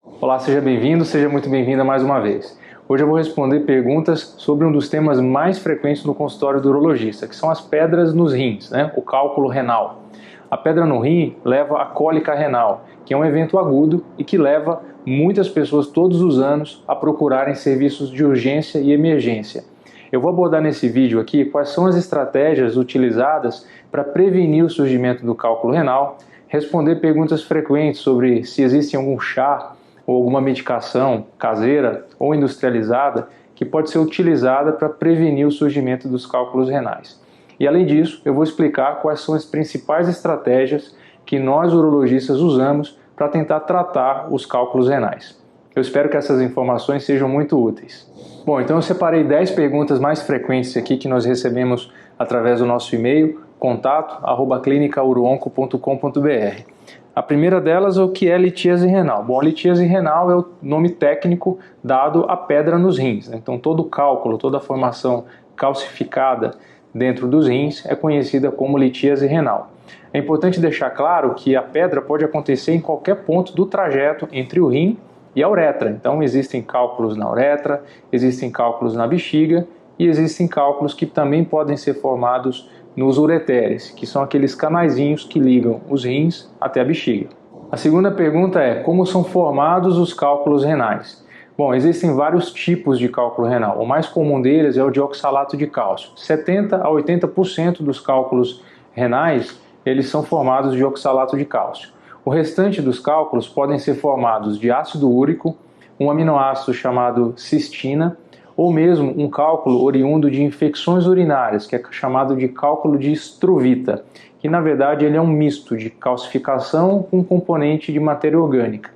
Olá, seja bem-vindo, seja muito bem-vinda mais uma vez. Hoje eu vou responder perguntas sobre um dos temas mais frequentes no consultório do urologista, que são as pedras nos rins, o cálculo renal. A pedra no rim leva à cólica renal, que é um evento agudo e que leva muitas pessoas todos os anos a procurarem serviços de urgência e emergência. Eu vou abordar nesse vídeo aqui quais são as estratégias utilizadas para prevenir o surgimento do cálculo renal, responder perguntas frequentes sobre se existe algum chá ou alguma medicação caseira ou industrializada que pode ser utilizada para prevenir o surgimento dos cálculos renais. E além disso, eu vou explicar quais são as principais estratégias que nós urologistas usamos para tentar tratar os cálculos renais. Eu espero que essas informações sejam muito úteis. Bom, então eu separei 10 perguntas mais frequentes aqui que nós recebemos através do nosso e-mail contato@clinicauroonco.com.br. A primeira delas é o que é litíase renal. Bom, a litíase renal é o nome técnico dado à pedra nos rins. Então todo o cálculo, toda a formação calcificada dentro dos rins é conhecida como litíase renal. É importante deixar claro que a pedra pode acontecer em qualquer ponto do trajeto entre o rim e a uretra. Então existem cálculos na uretra, existem cálculos na bexiga e existem cálculos que também podem ser formados nos ureteres, que são aqueles canaizinhos que ligam os rins até a bexiga. A segunda pergunta é: como são formados os cálculos renais? Bom, existem vários tipos de cálculo renal. O mais comum deles é o de oxalato de cálcio. 70 a 80% dos cálculos renais, eles são formados de oxalato de cálcio. O restante dos cálculos podem ser formados de ácido úrico, um aminoácido chamado cistina, ou mesmo um cálculo oriundo de infecções urinárias, que é chamado de cálculo de struvita, que na verdade ele é um misto de calcificação com componente de matéria orgânica.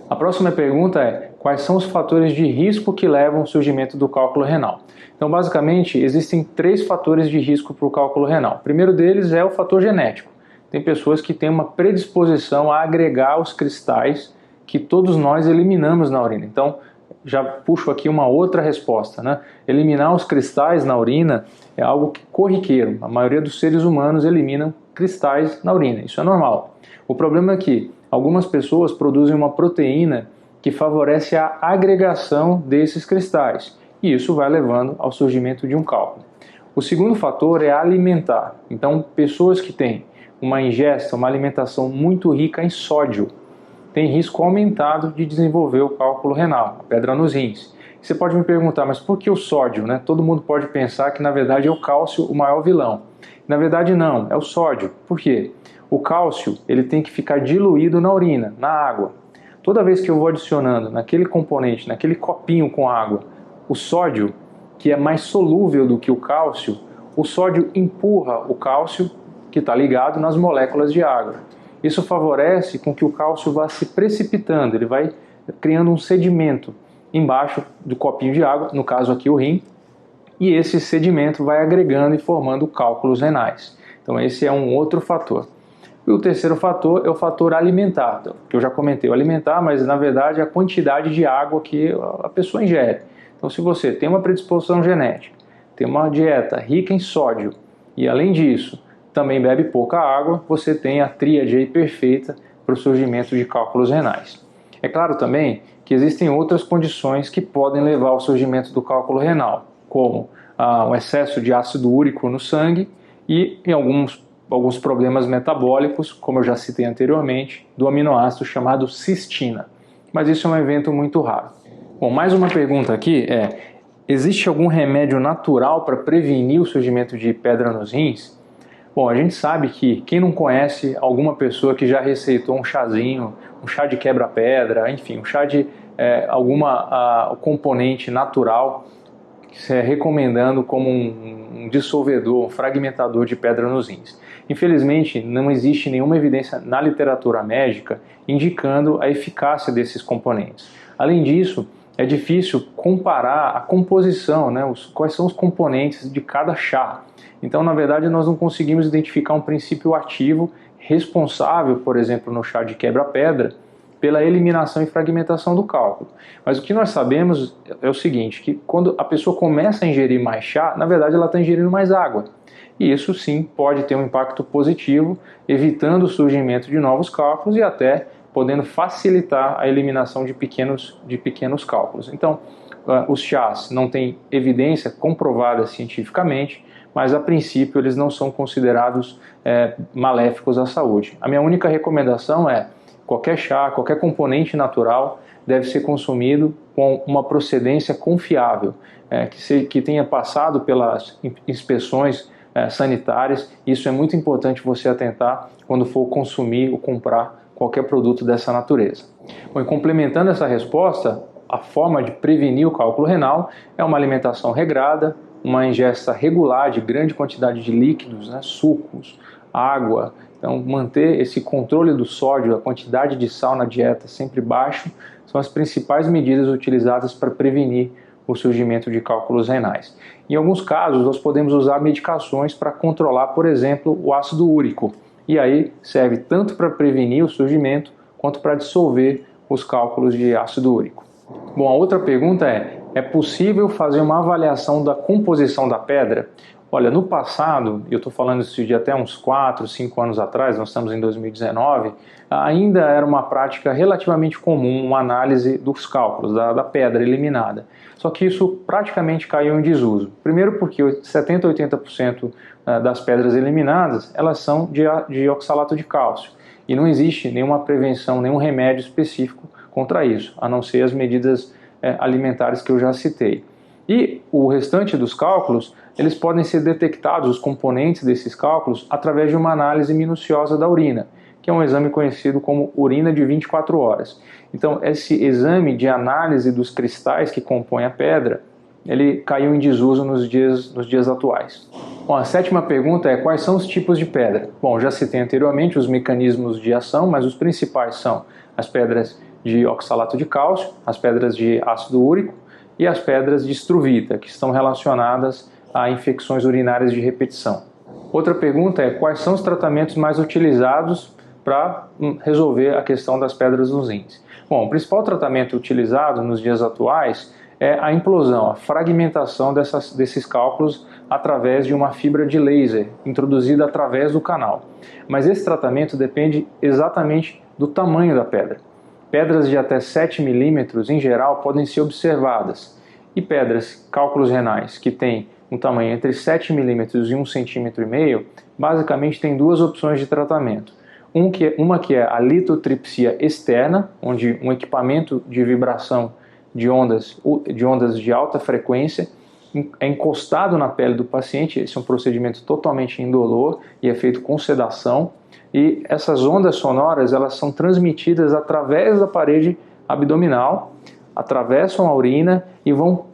A próxima pergunta é: quais são os fatores de risco que levam ao surgimento do cálculo renal? Então, basicamente, existem 3 fatores de risco para o cálculo renal. O primeiro deles é o fator genético. Tem pessoas que têm uma predisposição a agregar os cristais que todos nós eliminamos na urina. Então, já puxo aqui uma outra resposta, Eliminar os cristais na urina é algo corriqueiro. A maioria dos seres humanos eliminam cristais na urina, isso é normal. O problema é que algumas pessoas produzem uma proteína que favorece a agregação desses cristais, e isso vai levando ao surgimento de um cálculo. O segundo fator é alimentar. Então, pessoas que têm uma ingesta, uma alimentação muito rica em sódio, tem risco aumentado de desenvolver o cálculo renal, a pedra nos rins. Você pode me perguntar, mas por que o sódio? Todo mundo pode pensar que na verdade é o cálcio o maior vilão. Na verdade não, é o sódio. Por quê? O cálcio ele tem que ficar diluído na urina, na água. Toda vez que eu vou adicionando naquele componente, naquele copinho com água, o sódio, que é mais solúvel do que o sódio empurra o cálcio que está ligado nas moléculas de água. Isso favorece com que o cálcio vá se precipitando, ele vai criando um sedimento embaixo do copinho de água, no caso aqui o rim, e esse sedimento vai agregando e formando cálculos renais. Então esse é um outro fator. E o terceiro fator é o fator alimentar, que eu já comentei, o alimentar, mas na verdade é a quantidade de água que a pessoa ingere. Então se você tem uma predisposição genética, tem uma dieta rica em sódio e além disso também bebe pouca água, você tem a tríade aí perfeita para o surgimento de cálculos renais. É claro também que existem outras condições que podem levar ao surgimento do cálculo renal, como o excesso de ácido úrico no sangue e em alguns problemas metabólicos, como eu já citei anteriormente, do aminoácido chamado cistina. Mas isso é um evento muito raro. Bom, mais uma pergunta aqui é: existe algum remédio natural para prevenir o surgimento de pedra nos rins? Bom, a gente sabe que quem não conhece alguma pessoa que já receitou um chazinho, um chá de quebra-pedra, enfim, um chá de alguma componente natural, recomendando como um dissolvedor, um fragmentador de pedra nos rins. Infelizmente, não existe nenhuma evidência na literatura médica indicando a eficácia desses componentes. Além disso, é difícil comparar a composição, quais são os componentes de cada chá. Então, na verdade, nós não conseguimos identificar um princípio ativo responsável, por exemplo, no chá de quebra-pedra, pela eliminação e fragmentação do cálculo. Mas o que nós sabemos é o seguinte, que quando a pessoa começa a ingerir mais chá, na verdade ela está ingerindo mais água. E isso sim pode ter um impacto positivo, evitando o surgimento de novos cálculos e até podendo facilitar a eliminação de pequenos cálculos. Então, os chás não têm evidência comprovada cientificamente, mas a princípio eles não são considerados maléficos à saúde. A minha única recomendação é: qualquer chá, qualquer componente natural deve ser consumido com uma procedência confiável, que tenha passado pelas inspeções sanitárias. Isso é muito importante você atentar quando for consumir ou comprar qualquer produto dessa natureza. Bom, e complementando essa resposta, a forma de prevenir o cálculo renal é uma alimentação regrada, uma ingesta regular de grande quantidade de líquidos, sucos, água. Então, manter esse controle do sódio, a quantidade de sal na dieta sempre baixo, são as principais medidas utilizadas para prevenir o surgimento de cálculos renais. Em alguns casos, nós podemos usar medicações para controlar, por exemplo, o ácido úrico. E aí serve tanto para prevenir o surgimento quanto para dissolver os cálculos de ácido úrico. Bom, a outra pergunta é possível fazer uma avaliação da composição da pedra? Olha, no passado, eu estou falando isso de até uns 4, 5 anos atrás, nós estamos em 2019, ainda era uma prática relativamente comum uma análise dos cálculos da pedra eliminada. Só que isso praticamente caiu em desuso. Primeiro porque 70% a 80% das pedras eliminadas, elas são de oxalato de cálcio. E não existe nenhuma prevenção, nenhum remédio específico contra isso, a não ser as medidas alimentares que eu já citei. E o restante dos cálculos, eles podem ser detectados, os componentes desses cálculos, através de uma análise minuciosa da urina, que é um exame conhecido como urina de 24 horas. Então, esse exame de análise dos cristais que compõem a pedra, ele caiu em desuso nos dias atuais. Bom, a sétima pergunta é: quais são os tipos de pedra? Bom, já citei anteriormente os mecanismos de ação, mas os principais são as pedras de oxalato de cálcio, as pedras de ácido úrico e as pedras de struvita, que estão relacionadas a infecções urinárias de repetição. Outra pergunta é: quais são os tratamentos mais utilizados para resolver a questão das pedras nos rins? Bom, o principal tratamento utilizado nos dias atuais é a implosão, a fragmentação desses cálculos através de uma fibra de laser introduzida através do canal. Mas esse tratamento depende exatamente do tamanho da pedra. Pedras de até 7 milímetros, em geral, podem ser observadas. E pedras, cálculos renais, que têm um tamanho entre 7 milímetros e 1,5 cm, basicamente tem duas opções de tratamento. Uma que é a litotripsia externa, onde um equipamento de vibração de ondas de alta frequência é encostado na pele do paciente. Esse é um procedimento totalmente indolor e é feito com sedação. E essas ondas sonoras, elas são transmitidas através da parede abdominal, atravessam a urina e vão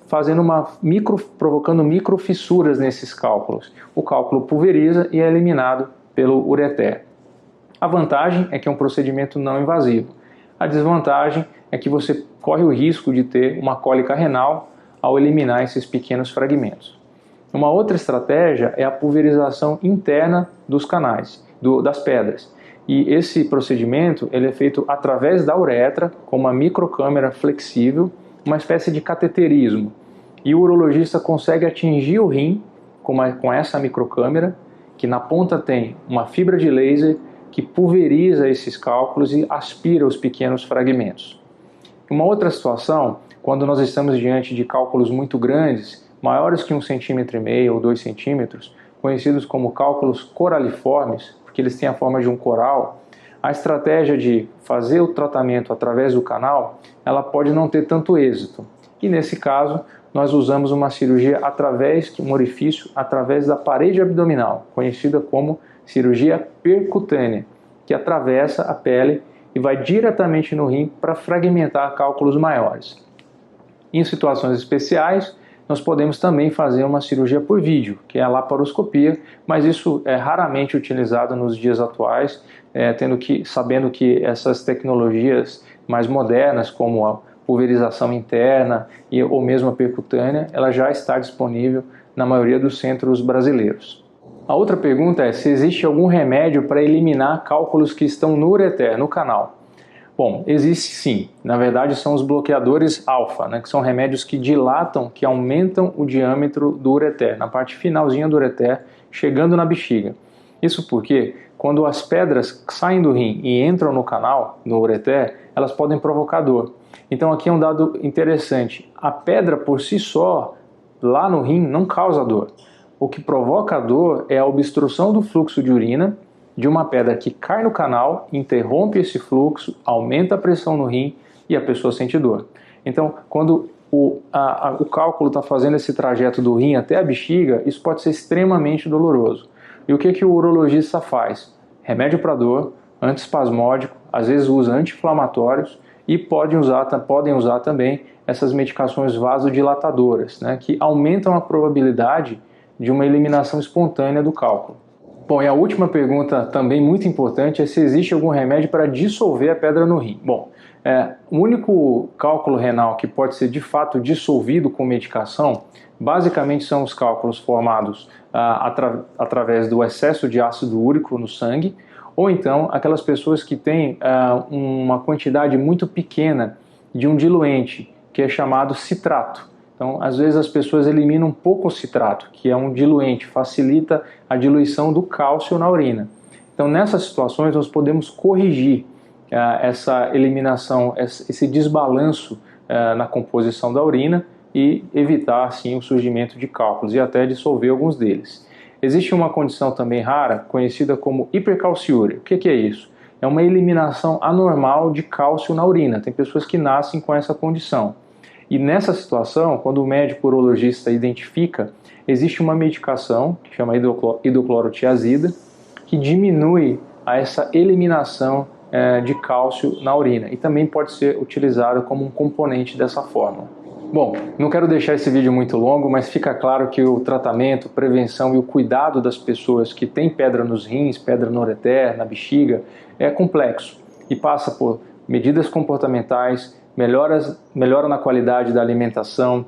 provocando microfissuras nesses cálculos. O cálculo pulveriza e é eliminado pelo ureter. A vantagem é que é um procedimento não invasivo. A desvantagem é que você corre o risco de ter uma cólica renal ao eliminar esses pequenos fragmentos. Uma outra estratégia é a pulverização interna dos canais, das pedras. E esse procedimento ele é feito através da uretra, com uma microcâmera flexível, uma espécie de cateterismo. E o urologista consegue atingir o rim com essa microcâmera, que na ponta tem uma fibra de laser que pulveriza esses cálculos e aspira os pequenos fragmentos. Uma outra situação, quando nós estamos diante de cálculos muito grandes, maiores que 1,5 cm ou 2 centímetros, conhecidos como cálculos coraliformes, porque eles têm a forma de um coral, a estratégia de fazer o tratamento através do canal, ela pode não ter tanto êxito. E nesse caso, nós usamos uma cirurgia um orifício através da parede abdominal, conhecida como cirurgia percutânea, que atravessa a pele e vai diretamente no rim para fragmentar cálculos maiores. Em situações especiais, nós podemos também fazer uma cirurgia por vídeo, que é a laparoscopia, mas isso é raramente utilizado nos dias atuais, sabendo que essas tecnologias mais modernas, como a pulverização interna ou mesmo a percutânea, ela já está disponível na maioria dos centros brasileiros. A outra pergunta é se existe algum remédio para eliminar cálculos que estão no ureter, no canal. Bom, existe sim. Na verdade, são os bloqueadores alfa, que são remédios que dilatam, que aumentam o diâmetro do ureter, na parte finalzinha do ureter, chegando na bexiga. Isso porque, quando as pedras saem do rim e entram no canal, no ureter, elas podem provocar dor. Então aqui é um dado interessante. A pedra por si só, lá no rim, não causa dor. O que provoca a dor é a obstrução do fluxo de urina de uma pedra que cai no canal, interrompe esse fluxo, aumenta a pressão no rim e a pessoa sente dor. Então, quando o cálculo está fazendo esse trajeto do rim até a bexiga, isso pode ser extremamente doloroso. E o que o urologista faz? Remédio para dor, antiespasmódico, às vezes usa anti-inflamatórios e podem usar também essas medicações vasodilatadoras, né, que aumentam a probabilidade de uma eliminação espontânea do cálculo. Bom, e a última pergunta, também muito importante, é se existe algum remédio para dissolver a pedra no rim. Bom, o único cálculo renal que pode ser de fato dissolvido com medicação, basicamente são os cálculos formados através do excesso de ácido úrico no sangue, ou então aquelas pessoas que têm uma quantidade muito pequena de um diluente, que é chamado citrato. Então, às vezes as pessoas eliminam um pouco o citrato, que é um diluente, facilita a diluição do cálcio na urina. Então, nessas situações, nós podemos corrigir essa eliminação, esse desbalanço na composição da urina e evitar, assim, o surgimento de cálculos e até dissolver alguns deles. Existe uma condição também rara, conhecida como hipercalciúria. O que é isso? É uma eliminação anormal de cálcio na urina. Tem pessoas que nascem com essa condição. E nessa situação, quando o médico urologista identifica, existe uma medicação, que chama hidroclorotiazida, que diminui essa eliminação de cálcio na urina e também pode ser utilizado como um componente dessa fórmula. Bom, não quero deixar esse vídeo muito longo, mas fica claro que o tratamento, prevenção e o cuidado das pessoas que têm pedra nos rins, pedra no ureter, na bexiga, é complexo e passa por medidas comportamentais, melhora na qualidade da alimentação,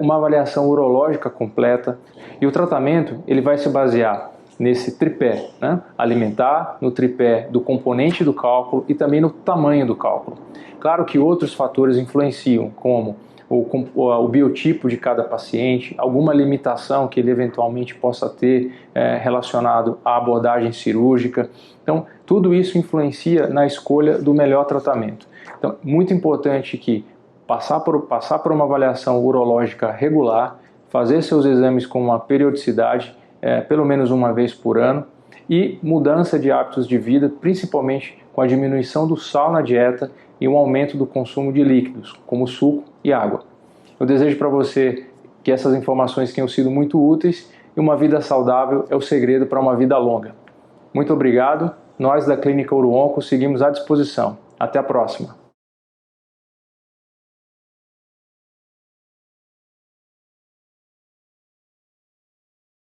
uma avaliação urológica completa, e o tratamento ele vai se basear nesse tripé, né? Alimentar, no tripé do componente do cálculo e também no tamanho do cálculo. Claro que outros fatores influenciam, como o biotipo de cada paciente, alguma limitação que ele eventualmente possa ter relacionado à abordagem cirúrgica. Então, tudo isso influencia na escolha do melhor tratamento. Então, muito importante que passar por uma avaliação urológica regular, fazer seus exames com uma periodicidade, pelo menos uma vez por ano, e mudança de hábitos de vida, principalmente com a diminuição do sal na dieta e um aumento do consumo de líquidos, como suco e água. Eu desejo para você que essas informações tenham sido muito úteis e uma vida saudável é o segredo para uma vida longa. Muito obrigado, nós da Clínica UroOnco seguimos à disposição. Até a próxima!